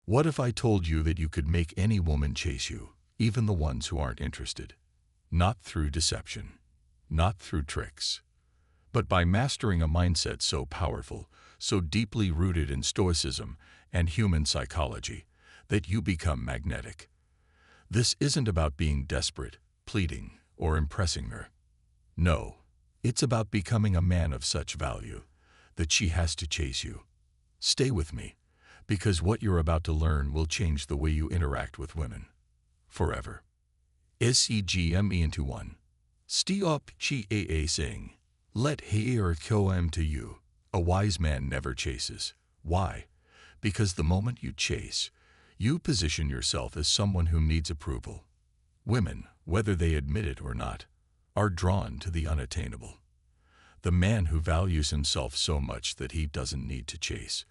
What if I told you that you could make any woman chase you, even the ones who aren't interested? Not through deception, not through tricks, but by mastering a mindset so powerful, so deeply rooted in stoicism and human psychology, that you become magnetic. This isn't about being desperate, pleading, or impressing her. No, it's about becoming a man of such value that she has to chase you. Stay with me, because what you're about to learn will change the way you interact with women. Forever. SEGME into 1. Stop chasing. Let her come to you. A wise man never chases. Why? Because the moment you chase, you position yourself as someone who needs approval. Women, whether they admit it or not, are drawn to the unattainable. The man who values himself so much that he doesn't need to chase.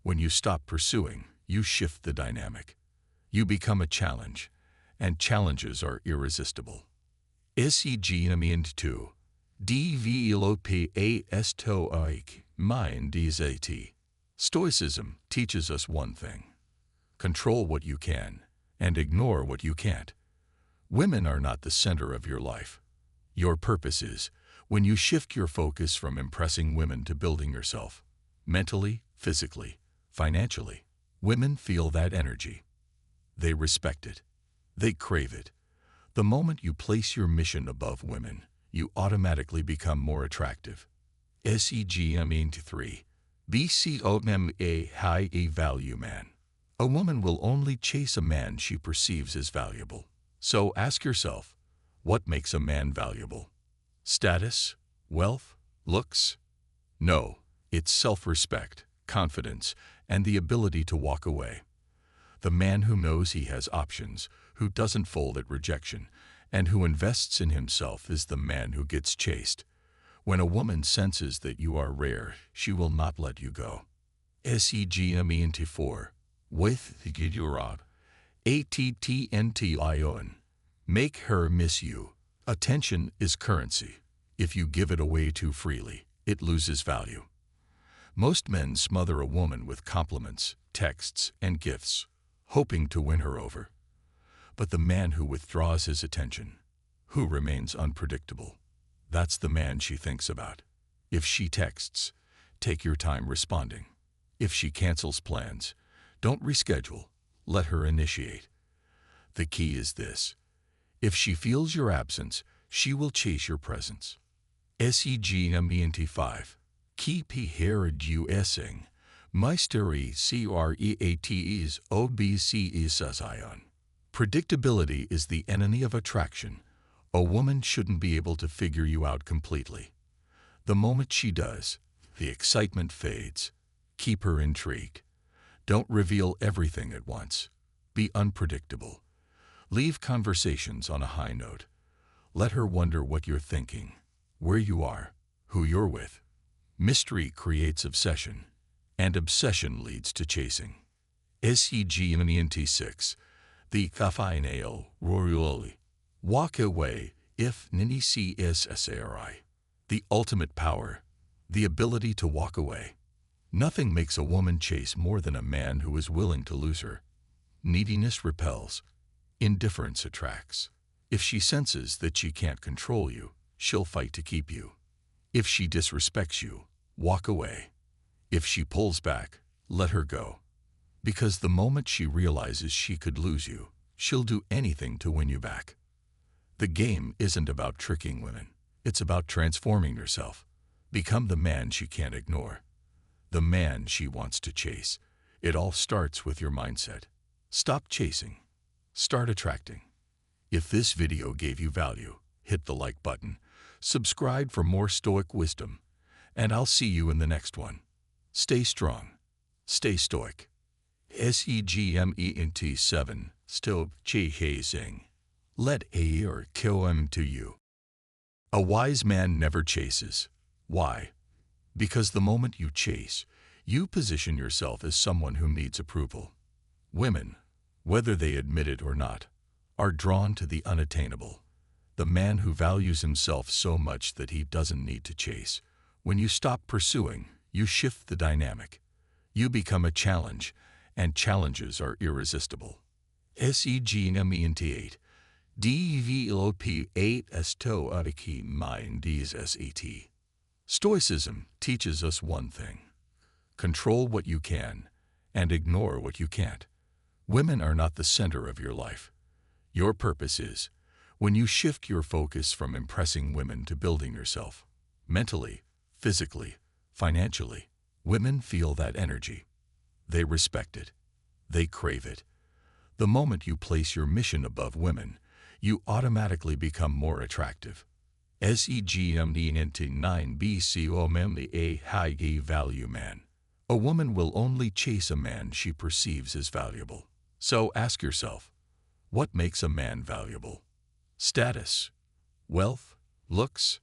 When you stop pursuing, you shift the dynamic. You become a challenge, and challenges are irresistible. SEGME into 2. Develope mind DZT. Stoicism teaches us one thing. Control what you can, and ignore what you can't. Women are not the center of your life. Your purpose is when you shift your focus from impressing women to building yourself. Mentally, physically, financially, women feel that energy. They respect it. They crave it. The moment you place your mission above women, you automatically become more attractive. SEGME into 3. BCOMA high a value man. A woman will only chase a man she perceives as valuable. So ask yourself, what makes a man valuable? Status? Wealth? Looks? No, it's self-respect, confidence, and the ability to walk away. The man who knows he has options, who doesn't fold at rejection, and who invests in himself is the man who gets chased. When a woman senses that you are rare, she will not let you go. SEGME into 4. With the Gidurab. ATTNTION. Make her miss you. Attention is currency. If you give it away too freely, it loses value. Most men smother a woman with compliments, texts, and gifts, hoping to win her over. But the man who withdraws his attention, who remains unpredictable, that's the man she thinks about. If she texts, take your time responding. If she cancels plans, don't reschedule, let her initiate. The key is this. If she feels your absence, she will chase your presence. SEGME into 5. Keep her using. Mystery creates obcesision. Predictability is the enemy of attraction. A woman shouldn't be able to figure you out completely. The moment she does, the excitement fades. Keep her intrigued. Don't reveal everything at once. Be unpredictable. Leave conversations on a high note. Let her wonder what you're thinking, where you are, who you're with. Mystery creates obsession, and obsession leads to chasing. SEGME into 6. The Kafaineo Rorioli. Walk away if Nini CSSRI. The ultimate power, the ability to walk away. Nothing makes a woman chase more than a man who is willing to lose her. Neediness repels. Indifference attracts. If she senses that she can't control you, she'll fight to keep you. If she disrespects you, walk away. If she pulls back, let her go. Because the moment she realizes she could lose you, she'll do anything to win you back. The game isn't about tricking women. It's about transforming yourself. Become the man she can't ignore. The man she wants to chase. It all starts with your mindset. Stop chasing. Start attracting. If this video gave you value, hit the like button, subscribe for more Stoic wisdom, and I'll see you in the next one. Stay strong. Stay stoic. SEGME into 7. Stop chasing. Let her come to you. A wise man never chases. Why? Because the moment you chase, you position yourself as someone who needs approval. Women, whether they admit it or not, are drawn to the unattainable. The man who values himself so much that he doesn't need to chase. When you stop pursuing, you shift the dynamic. You become a challenge, and challenges are irresistible. Segment 8. Develop 8 stoic minds set. Stoicism teaches us one thing: control what you can and ignore what you can't. Women are not the center of your life. Your purpose is. When you shift your focus from impressing women to building yourself, mentally, physically, financially, women feel that energy. They respect it. They crave it. The moment you place your mission above women, you automatically become more attractive. Segment 9 BCOM a high value man. A woman will only chase a man she perceives as valuable. So ask yourself, what makes a man valuable? Status? Wealth? Looks?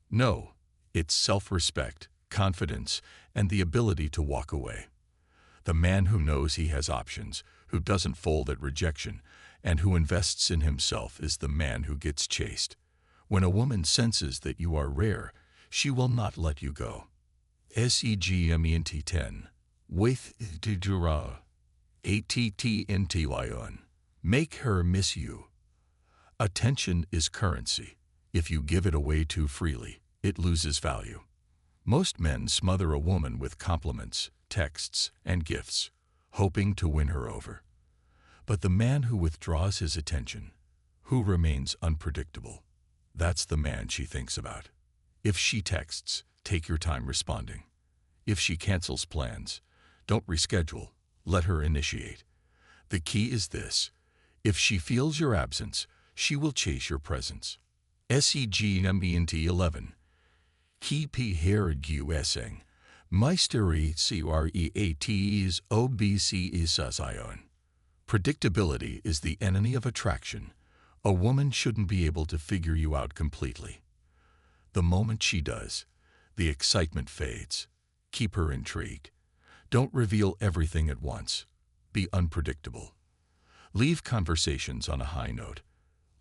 No, it's self-respect, confidence, and the ability to walk away. The man who knows he has options, who doesn't fold at rejection, and who invests in himself is the man who gets chased. When a woman senses that you are rare, she will not let you go. Segment 10. With Dura. ATTNTYON. Make her miss you. Attention is currency. If you give it away too freely, it loses value. Most men smother a woman with compliments, texts, and gifts, hoping to win her over. But the man who withdraws his attention, who remains unpredictable, that's the man she thinks about. If she texts, take your time responding. If she cancels plans, don't reschedule, let her initiate. The key is this: if she feels your absence, she will chase your presence. Segment 11. Keep her using. Mystery creates obsession. Predictability is the enemy of attraction. A woman shouldn't be able to figure you out completely. The moment she does, the excitement fades. Keep her intrigued. Don't reveal everything at once. Be unpredictable. Leave conversations on a high note.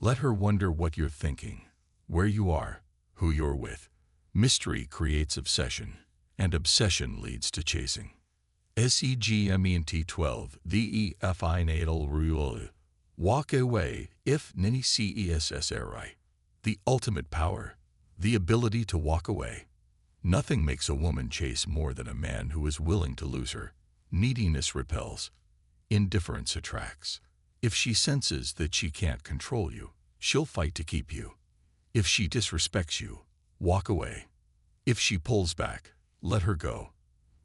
Let her wonder what you're thinking, where you are, who you're with. Mystery creates obsession, and obsession leads to chasing. Segment 12. The final rule. Walk away if nini cessri. The ultimate power, the ability to walk away. Nothing makes a woman chase more than a man who is willing to lose her. Neediness repels. Indifference attracts. If she senses that she can't control you, she'll fight to keep you. If she disrespects you, walk away. If she pulls back, let her go.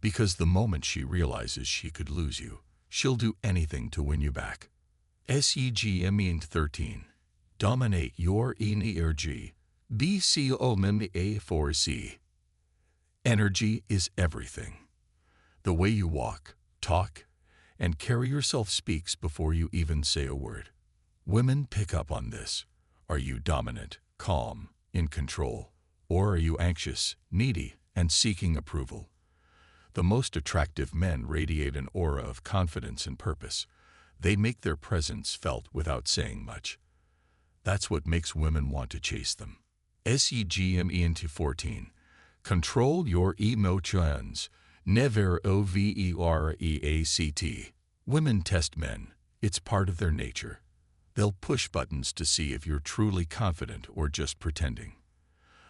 Because the moment she realizes she could lose you, she'll do anything to win you back. Segment 13. Dominate your energy. BCOMA4C. Energy is everything. The way you walk, talk, and carry yourself speaks before you even say a word. Women pick up on this. Are you dominant, calm, in control? Or are you anxious, needy, and seeking approval? The most attractive men radiate an aura of confidence and purpose. They make their presence felt without saying much. That's what makes women want to chase them. Segment 14. Control your emotions. Never overreact. Women test men. It's part of their nature. They'll push buttons to see if you're truly confident or just pretending.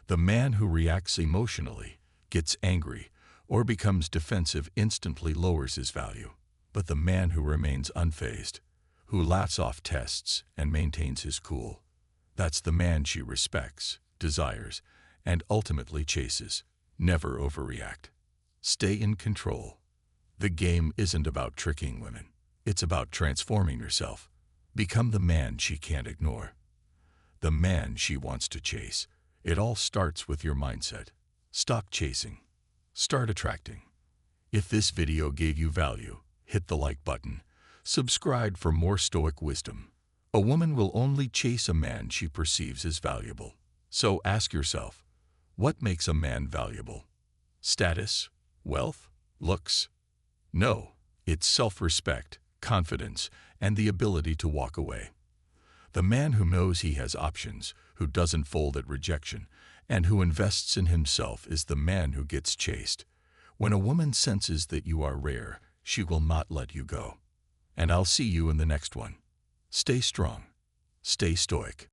The man who reacts emotionally, gets angry, or becomes defensive instantly lowers his value. But the man who remains unfazed, who laughs off tests and maintains his cool, that's the man she respects, desires, and ultimately chases. Never overreact. Stay in control. The game isn't about tricking women. It's about transforming yourself. Become the man she can't ignore. The man she wants to chase. It all starts with your mindset. Stop chasing. Start attracting. If this video gave you value, hit the like button. Subscribe for more Stoic wisdom. A woman will only chase a man she perceives as valuable. So ask yourself, what makes a man valuable? Status? Wealth? Looks? No, it's self-respect, confidence, and the ability to walk away. The man who knows he has options, who doesn't fold at rejection, and who invests in himself is the man who gets chased. When a woman senses that you are rare, she will not let you go. And I'll see you in the next one. Stay strong. Stay stoic.